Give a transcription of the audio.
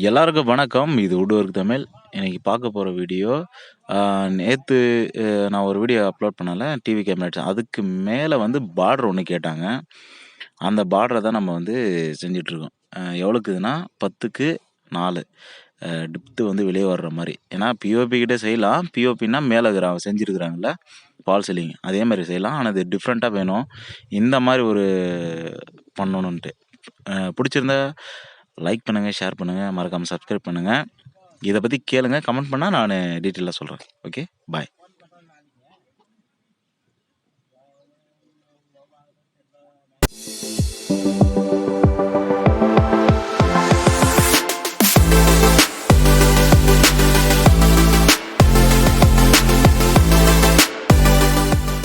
எல்லாருக்கும் வணக்கம். இது வுட்வொர்க் தமிழ். இன்னைக்கு பார்க்க போற வீடியோ, அ நேத்து நான் ஒரு வீடியோ அப்லோட் பண்ணேன்ல, டிவி கேபினெட்ஸ். அதுக்கு மேல வந்து பார்டர் ஒண்ணு கேட்டாங்க. அந்த பார்டர தான் நம்ம வந்து செஞ்சுட்ருக்கோம். எவ்வளோக்குதுன்னா 10க்கு 4 டெப்த் வந்து வெளிய வர்ற மாரி. ஏன்னா பிஓபி கிட்ட செய்யலாம். பிஓபின்னா மேல செஞ்சிருக்கிறாங்கல்ல, ஃபால் சீலிங். அதே மாரி செய்யலாம். ஆனா இது டிஃப்ரெண்ட்டா வேணும். இந்த மாரி ஒரு பண்ணணுன்ட்டு. புடிச்சிருந்தா லைக் பண்ணுங்க, ஷேர் பண்ணுங்க, மறக்காம சப்ஸ்கிரைப் பண்ணுங்க. இத பத்தி கேளுங்க. கமெண்ட் பண்ணா நானு டீட்டெயிலா சொல்றேன். ஓகே. பாய்.